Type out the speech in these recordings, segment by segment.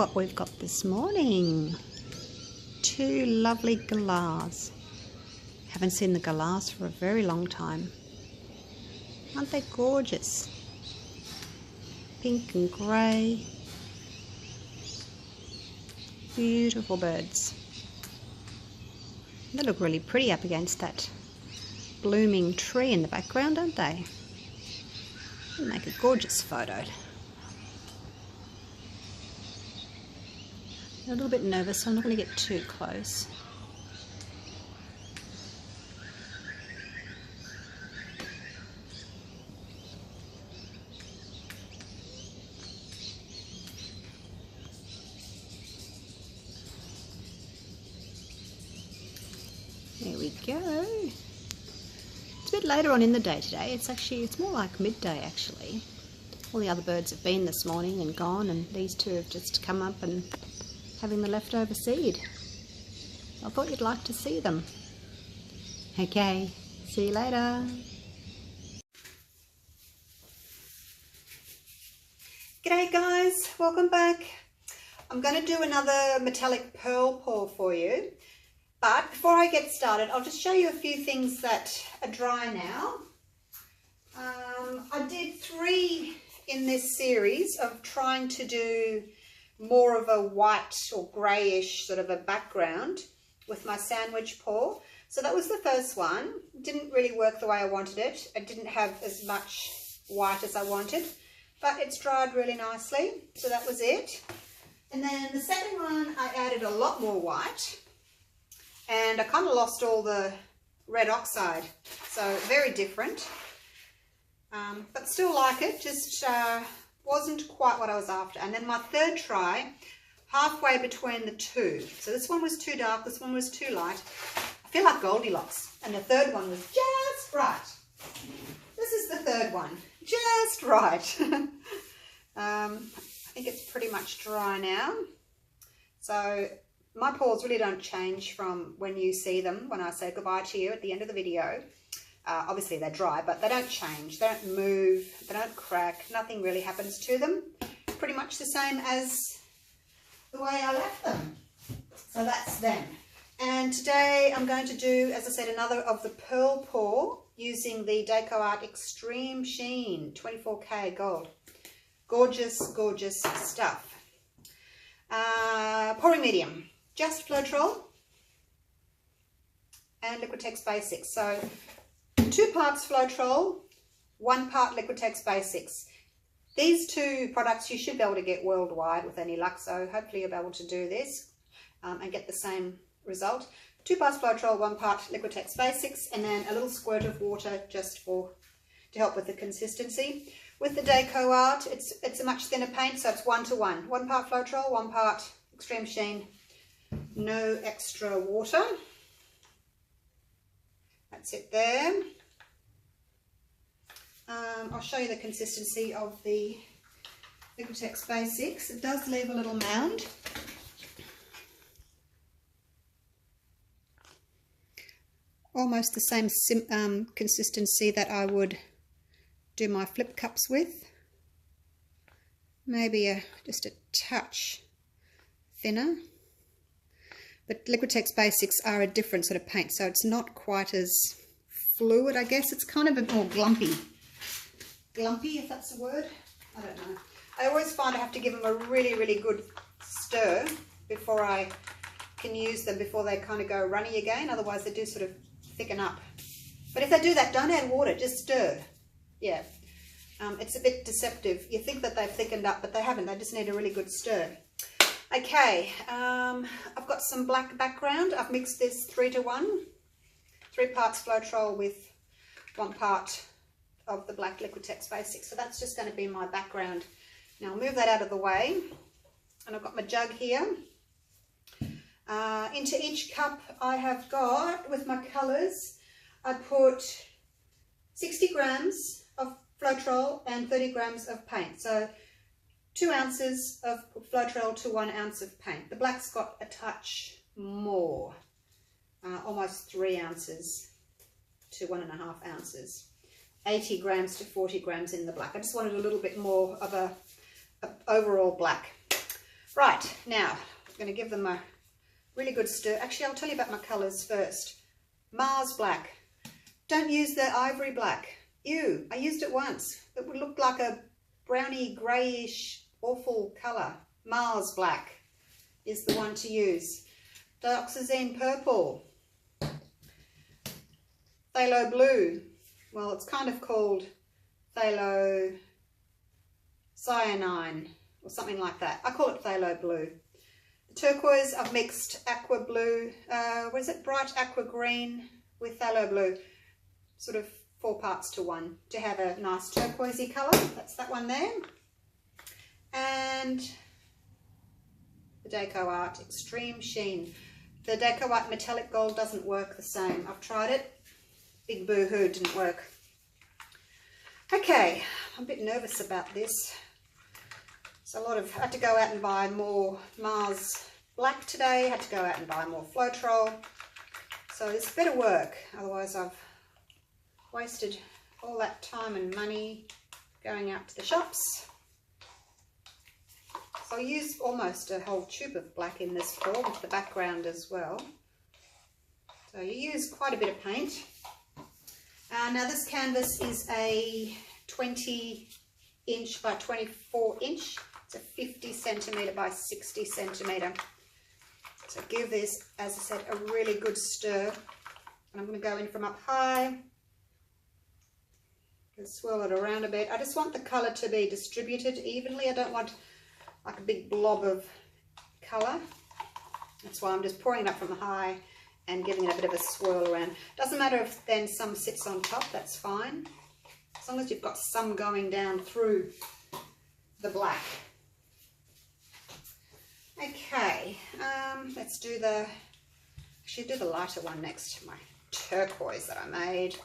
what we've got this morning. Two lovely galahs. Haven't seen the galahs for a very long time. Aren't they gorgeous? Pink and grey. Beautiful birds. They look really pretty up against that blooming tree in the background, don't they? They make a gorgeous photo. I'm a little bit nervous, so I'm not going to get too close. There we go. It's a bit later on in the day today. It's more like midday actually. All the other birds have been this morning and gone, and these two have just come up and having the leftover seed. I thought you'd like to see them. Okay, see you later. G'day guys, welcome back. I'm going to do another metallic pearl pour for you. But before I get started, I'll just show you a few things that are dry now. I did 3 in this series of trying to do more of a white or greyish sort of a background with my sandwich pour. So that was the first one. It didn't really work the way I wanted it. It didn't have as much white as I wanted, but it's dried really nicely. So that was it. And then the second one, I added a lot more white. And I kind of lost all the red oxide, so very different, but still like it, just wasn't quite what I was after. And then my third try, halfway between the two. So this one was too dark, this one was too light. I feel like Goldilocks. And the third one was just right. This is the third one, just right. I think it's pretty much dry now. So my pours really don't change from when you see them, when I say goodbye to you at the end of the video. Obviously they're dry, but they don't change, they don't move, they don't crack, nothing really happens to them. Pretty much the same as the way I left them. So that's them. And today I'm going to do, as I said, another of the pearl pour using the Decoart Supreme Sheen 24K gold. Gorgeous, gorgeous stuff. Pouring medium. Just Floetrol and Liquitex Basics. So 2 parts Floetrol, 1 part Liquitex Basics. These 2 products you should be able to get worldwide with any luck, so hopefully you'll be able to do this and get the same result. 2 parts Floetrol, 1 part Liquitex Basics, and then a little squirt of water just to help with the consistency. With the Decoart, it's a much thinner paint, so it's 1 to 1. 1 part Floetrol, 1 part Extreme Sheen. No extra water. That's it there. I'll show you the consistency of the Liquitex Basics. It does leave a little mound. Almost the same consistency that I would do my flip cups with. Maybe just a touch thinner. But Liquitex Basics are a different sort of paint, so it's not quite as fluid, I guess. It's kind of a bit more glumpy. Glumpy, if that's a word. I don't know. I always find I have to give them a really, really good stir before I can use them, before they kind of go runny again. Otherwise, they do sort of thicken up. But if they do that, don't add water, just stir. Yeah. It's a bit deceptive. You think that they've thickened up, but they haven't. They just need a really good stir. Okay, I've got some black background. I've mixed this 3 to 1. 3 parts Floetrol with 1 part of the black Liquitex Basics. So that's just going to be my background. Now I'll move that out of the way. And I've got my jug here. Into each cup I have got, with my colours, I put 60 grams of Floetrol and 30 grams of paint. So 2 ounces of Floetrol to 1 ounce of paint. The black's got a touch more, almost 3 ounces to 1.5 ounces. 80 grams to 40 grams in the black. I just wanted a little bit more of a overall black. Right, now I'm going to give them a really good stir. Actually, I'll tell you about my colours first. Mars Black. Don't use the ivory black. Ew, I used it once. It would look like a browny, greyish, awful colour. Mars Black is the one to use. Dioxazine Purple. Phthalo Blue. Well, it's kind of called Phthalo Cyanine or something like that. I call it Phthalo Blue. The turquoise, I've mixed aqua blue, what is it, bright aqua green with phthalo blue, sort of 4 parts to 1 to have a nice turquoisey colour. That's that one there. And the Decoart Extreme Sheen. The Decoart Metallic Gold doesn't work the same. I've tried it. Big boo-hoo, didn't work. Okay, I'm a bit nervous about this. I had to go out and buy more Mars Black today, had to go out and buy more Floetrol. So it's better work, otherwise I've wasted all that time and money going out to the shops. So I'll use almost a whole tube of black in this pour with the background as well. So you use quite a bit of paint. Now this canvas is a 20 inch by 24 inch. It's a 50 centimetre by 60 centimetre. So give this, as I said, a really good stir. And I'm going to go in from up high. And swirl it around a bit. I just want the colour to be distributed evenly. I don't want like a big blob of colour. That's why I'm just pouring it up from high and giving it a bit of a swirl around. Doesn't matter if then some sits on top, that's fine. As long as you've got some going down through the black. Okay, let's do the lighter one next, my turquoise that I made.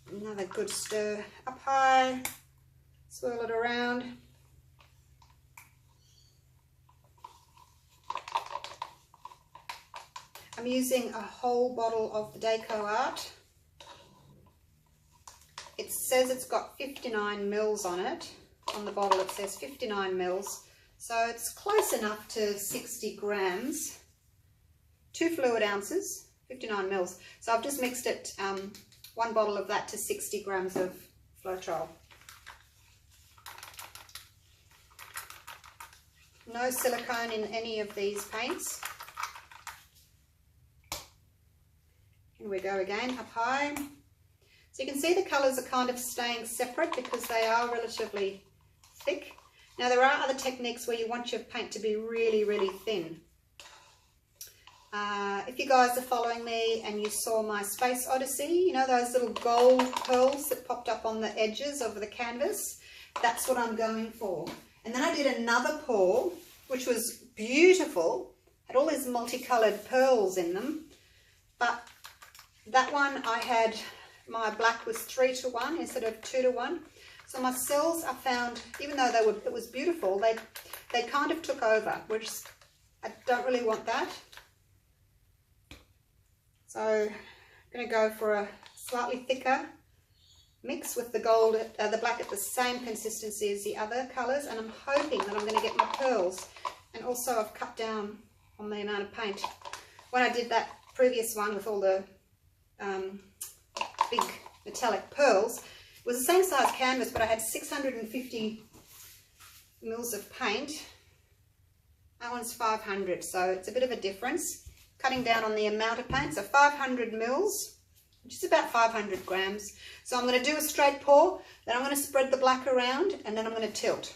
Another good stir up high, swirl it around. I'm using a whole bottle of the Decoart. It says it's got 59 mils on it. On the bottle it says 59 mils. So it's close enough to 60 grams. 2 fluid ounces, 59 mils. So I've just mixed it, 1 bottle of that to 60 grams of Floetrol. No silicone in any of these paints. Here we go again, up high. So you can see the colours are kind of staying separate because they are relatively thick. Now there are other techniques where you want your paint to be really, really thin. If you guys are following me and you saw my Space Odyssey, you know those little gold pearls that popped up on the edges of the canvas? That's what I'm going for. And then I did another pour, which was beautiful, had all these multicoloured pearls in them, but that one I had, my black was 3 to 1 instead of 2 to 1. So my cells I found, even though it was beautiful, they kind of took over, which I don't really want that. So I'm going to go for a slightly thicker mix with the gold, the black at the same consistency as the other colours, and I'm hoping that I'm going to get my pearls. And also I've cut down on the amount of paint. When I did that previous one with all the big metallic pearls, it was the same size canvas, but I had 650 mils of paint. That one's 500, so it's a bit of a difference. Cutting down on the amount of paint, so 500 mils, which is about 500 grams. So I'm going to do a straight pour, then I'm going to spread the black around, and then I'm going to tilt.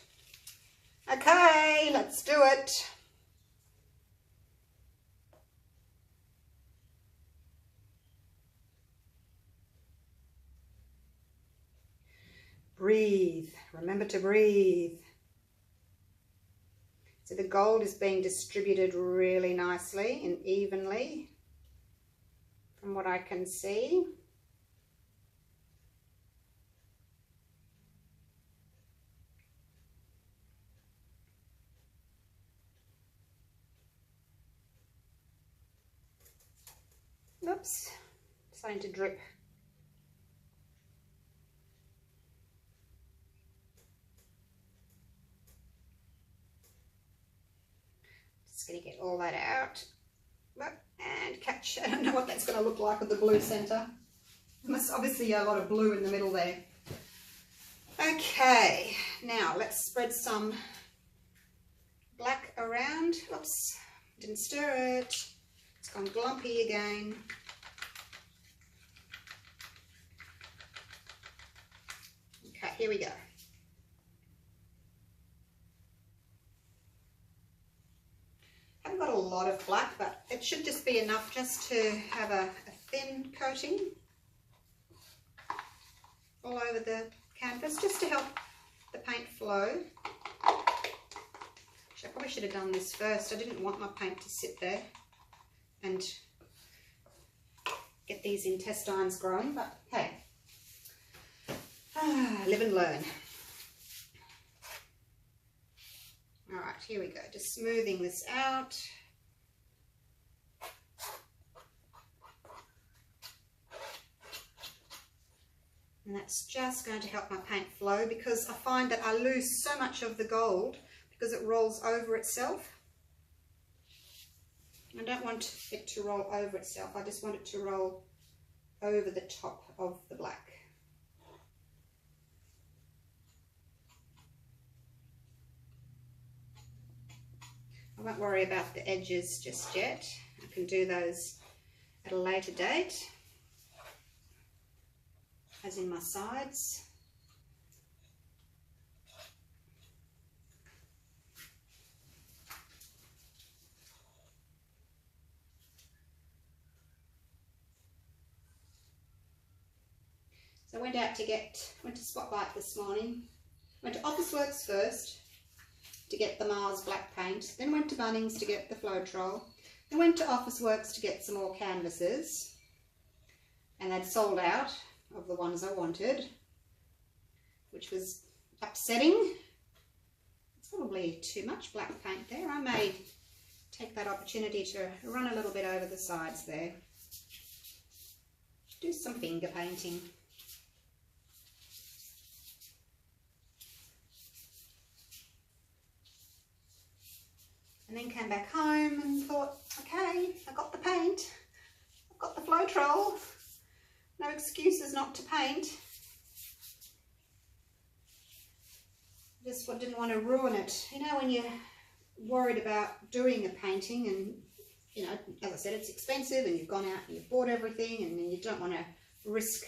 Okay, let's do it. Breathe. Remember to breathe. So the gold is being distributed really nicely and evenly from what I can see. Oops, starting to drip. Just going to get all that out and catch. I don't know what that's going to look like with the blue centre. There's obviously a lot of blue in the middle there. Okay, now let's spread some black around. Oops, didn't stir it. It's gone glumpy again. Okay, here we go. Haven't got a lot of black, but it should just be enough just to have a thin coating all over the canvas, just to help the paint flow. Actually, I probably should have done this first. I didn't want my paint to sit there and get these intestines growing, but hey, live and learn. All right, here we go, just smoothing this out. And that's just going to help my paint flow, because I find that I lose so much of the gold because it rolls over itself. I don't want it to roll over itself, I just want it to roll over the top of the black. I won't worry about the edges just yet. I can do those at a later date, as in my sides. So I went to Spotlight this morning. Went to Officeworks first to get the Mars black paint, then went to Bunnings to get the Floetrol, then went to Officeworks to get some more canvases, and they'd sold out of the ones I wanted, which was upsetting. It's probably too much black paint there. I may take that opportunity to run a little bit over the sides there. Do some finger painting. And then came back home and thought, okay, I got the paint, I've got the Floetrol, no excuses not to paint. Just didn't want to ruin it. You know, when you're worried about doing a painting and, you know, as I said, it's expensive and you've gone out and you've bought everything and then you don't want to risk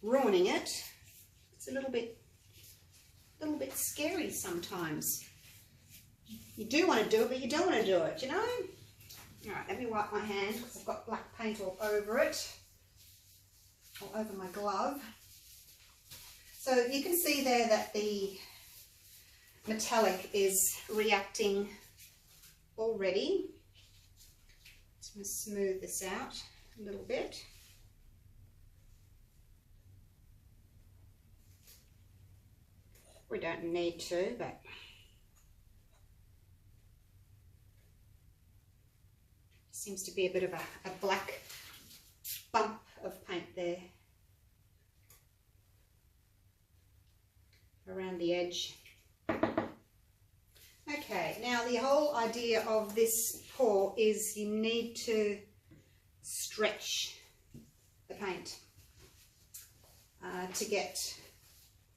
ruining it. It's a little bit scary sometimes. You do want to do it, but you don't want to do it, you know? All right, let me wipe my hand because I've got black paint all over it, all over my glove. So you can see there that the metallic is reacting already. Just going to smooth this out a little bit. We don't need to, but seems to be a bit of a black bump of paint there around the edge. Okay, now the whole idea of this pour is you need to stretch the paint to get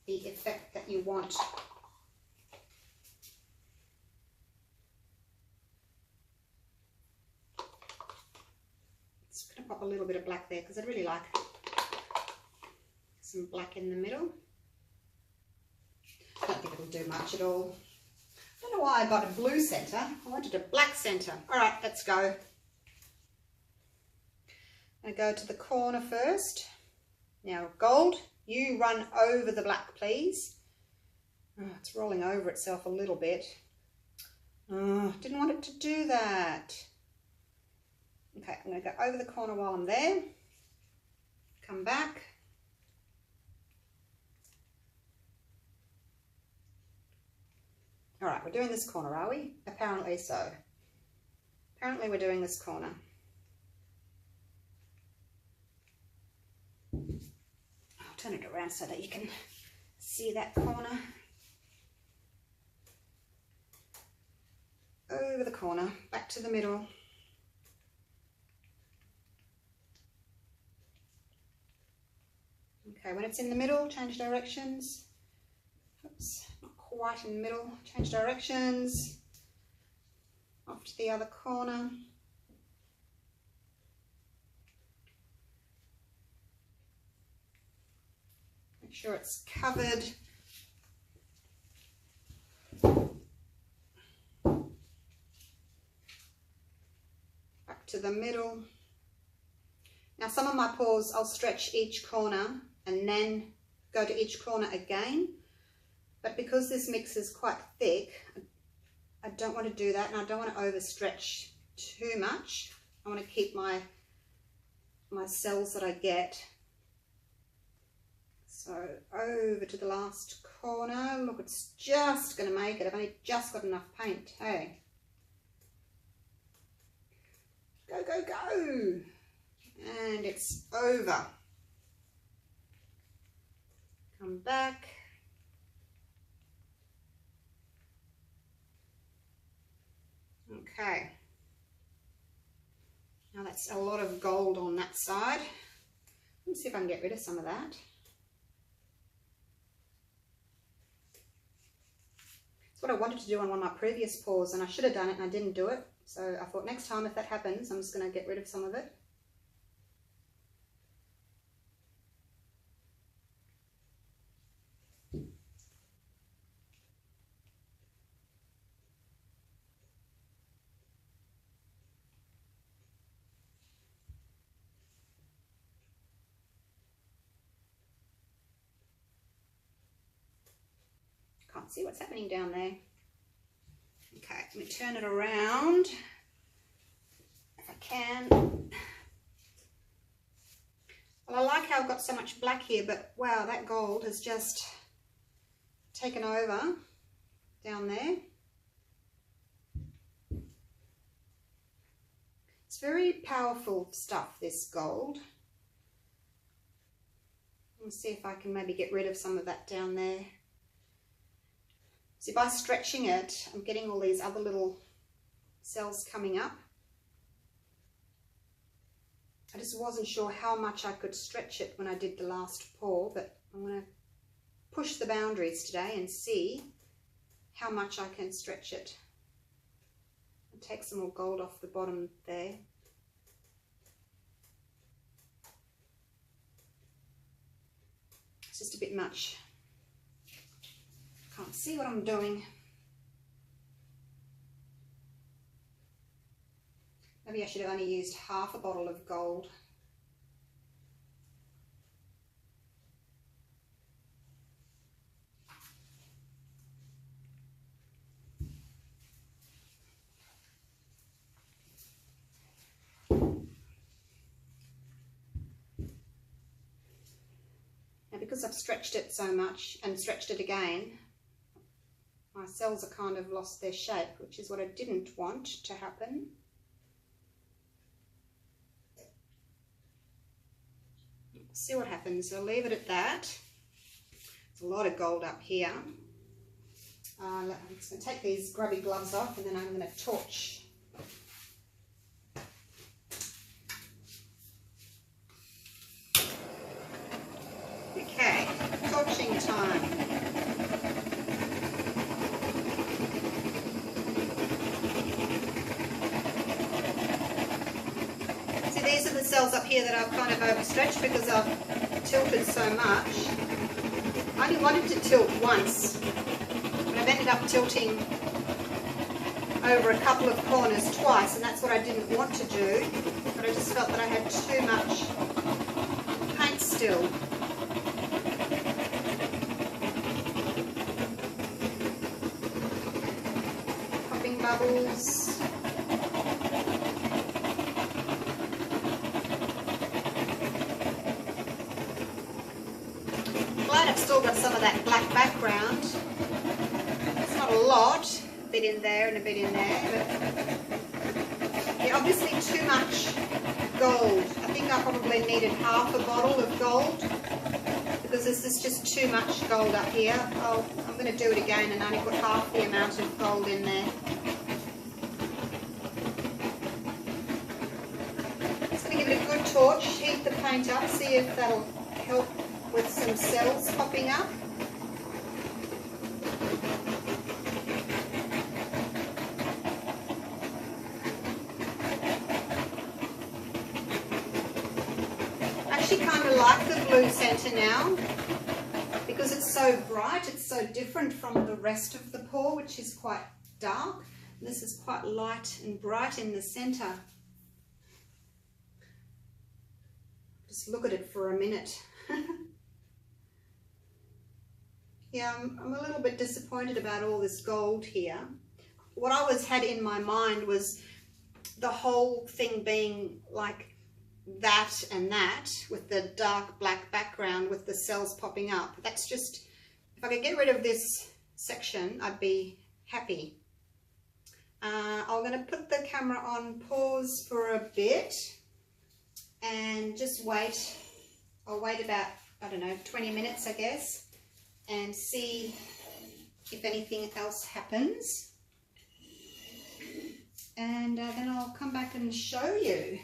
the effect that you want. Just going to pop a little bit of black there because I'd really like some black in the middle. I don't think it'll do much at all. I don't know why I got a blue centre. I wanted a black centre. All right, let's go. I'm going to go to the corner first. Now, gold, you run over the black, please. Oh, it's rolling over itself a little bit. Oh, didn't want it to do that. Okay, I'm going to go over the corner while I'm there. Come back. All right, we're doing this corner, are we? Apparently so. Apparently we're doing this corner. I'll turn it around so that you can see that corner. Over over the corner, back to the middle. Okay, when it's in the middle, change directions. Oops, not quite in the middle. Change directions. Off to the other corner. Make sure it's covered. Back to the middle. Now some of my paws I'll stretch each corner and then go to each corner again, but because this mix is quite thick, I don't want to do that, and I don't want to overstretch too much. I want to keep my cells that I get. So over to the last corner. Look, it's just going to make it. I've only just got enough paint. Hey, go, go, go. And it's over. Come back. Okay. Now that's a lot of gold on that side. Let's see if I can get rid of some of that. It's what I wanted to do on one of my previous paws, and I should have done it and I didn't do it. So I thought next time if that happens, I'm just going to get rid of some of it. Can't see what's happening down there. Okay, let me turn it around if I can. Well, I like how I've got so much black here, but wow, that gold has just taken over down there. It's very powerful stuff, this gold. Let's see if I can maybe get rid of some of that down there. See, by stretching it, I'm getting all these other little cells coming up. I just wasn't sure how much I could stretch it when I did the last paw, but I'm going to push the boundaries today and see how much I can stretch it. I'll take some more gold off the bottom there. It's just a bit much. Can't see what I'm doing. Maybe I should have only used half a bottle of gold. Now because I've stretched it so much and stretched it again, my cells have kind of lost their shape, which is what I didn't want to happen. See what happens. I'll leave it at that. There's a lot of gold up here. I'm just going to take these grubby gloves off, and then I'm going to torch. Okay, torching time. These are the cells up here that I've kind of overstretched because I've tilted so much. I only wanted to tilt once, but I've ended up tilting over a couple of corners twice, and that's what I didn't want to do, but I just felt that I had too much paint still. Popping bubbles. I've still got some of that black background. It's not a lot, a bit in there and a bit in there, but yeah, obviously too much gold. I think I probably needed half a bottle of gold because this is just too much gold up here. I'm going to do it again and only put half the amount of gold in there. torch, heat the paint up, see if that'll help with some cells popping up. I actually kind of like the blue center now because it's so bright. It's so different from the rest of the pour, which is quite dark. This is quite light and bright in the center. Just look at it for a minute. Yeah, I'm a little bit disappointed about all this gold here. What I had in my mind was the whole thing being like that and that with the dark black background with the cells popping up. That's just, if I could get rid of this section, I'd be happy. I'm going to put the camera on pause for a bit and just wait. I'll wait about, I don't know, 20 minutes, I guess, and see if anything else happens. And then I'll come back and show you.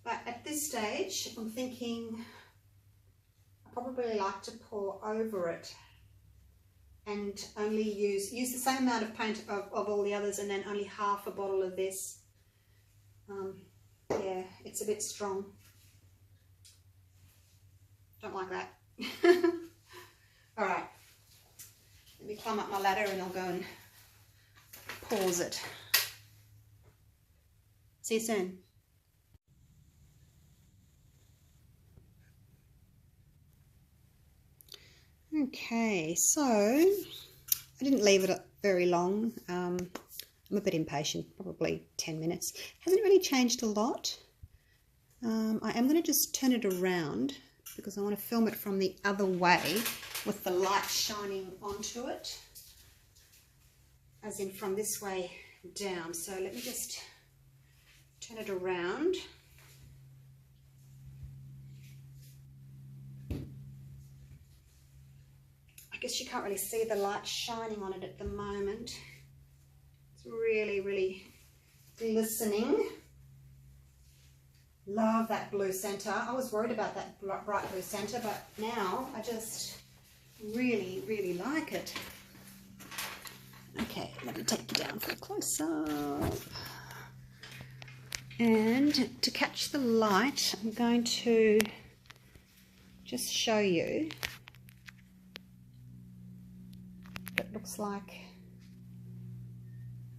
But at this stage, I'm thinking I probably like to pour over it and only use the same amount of paint of all the others, and then only half a bottle of this. Yeah, it's a bit strong. Don't like that. All right, let me climb up my ladder and I'll go and pause it. See you soon. Okay, so I didn't leave it very long. I'm a bit impatient, probably 10 minutes. Hasn't really changed a lot. I am going to just turn it around because I want to film it from the other way with the light shining onto it, as in from this way down. So let me just turn it around. I guess you can't really see the light shining on it at the moment. It's really, really glistening. Love that blue center. I was worried about that bright blue center, but now I just really, really like it. Okay, let me take you down for a close-up. And to catch the light, I'm going to just show you. It looks like,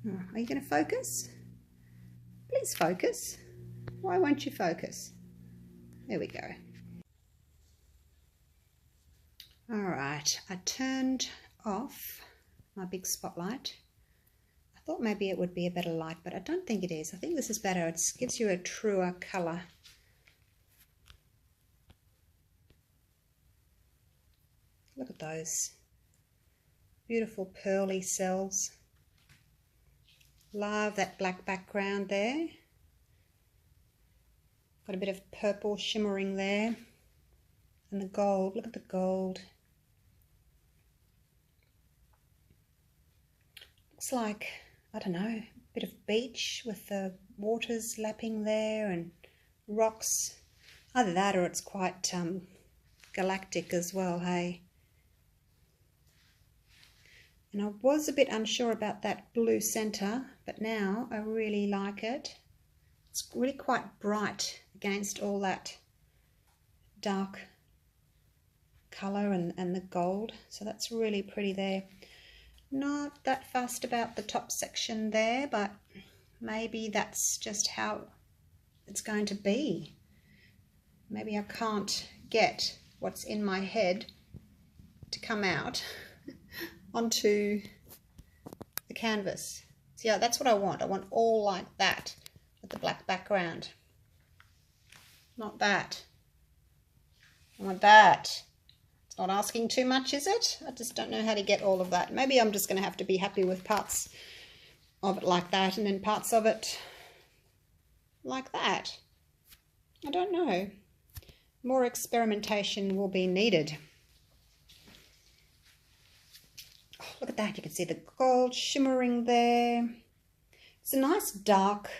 are you going to focus? Please focus. Why won't you focus? There we go. All right, I turned off my big spotlight. I thought maybe it would be a better light, but I don't think it is. I think this is better. It gives you a truer color. Look at those beautiful pearly cells. Love that black background there. Got a bit of purple shimmering there. And the gold, look at the gold. Looks like, I don't know, a bit of beach with the waters lapping there and rocks. Either that or it's quite galactic as well, hey? And I was a bit unsure about that blue center, but now I really like it. It's really quite bright against all that dark colour and the gold, so that's really pretty there. Not that fussed about the top section there, but maybe that's just how it's going to be. Maybe I can't get what's in my head to come out onto the canvas. So yeah, that's what I want. I want all like that with the black background. Not that. I want that. It's not asking too much, is it? I just don't know how to get all of that. Maybe I'm just going to have to be happy with parts of it like that and then parts of it like that. I don't know. More experimentation will be needed. Oh, look at that. You can see the gold shimmering there. It's a nice dark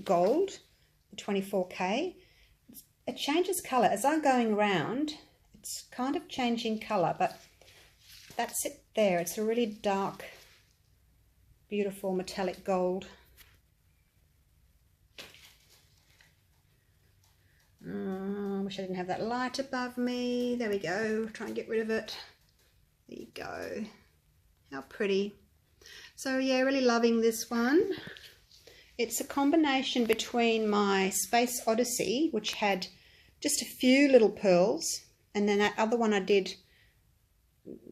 gold. the 24K. It changes colour. As I'm going around, it's kind of changing colour, but that's it there. It's a really dark, beautiful metallic gold. I wish I didn't have that light above me. There we go. Try and get rid of it. There you go. How pretty. So yeah, really loving this one. It's a combination between my Space Odyssey, which had just a few little pearls, and then that other one I did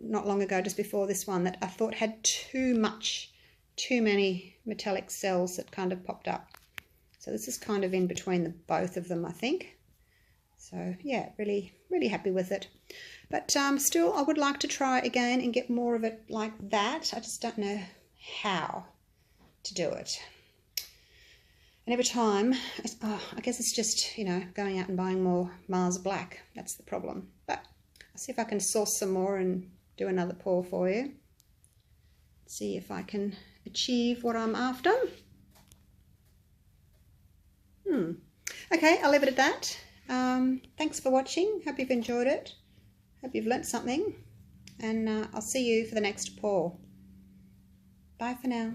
not long ago, just before this one, that I thought had too many metallic cells that kind of popped up. So this is kind of in between the both of them, I think. So yeah, really happy with it. But still, I would like to try again and get more of it like that. I just don't know how to do it. And every time, I guess it's just, you know, going out and buying more Mars Black. That's the problem. But I'll see if I can source some more and do another pour for you. See if I can achieve what I'm after. Okay, I'll leave it at that. Thanks for watching. Hope you've enjoyed it. Hope you've learnt something. And I'll see you for the next pour. Bye for now.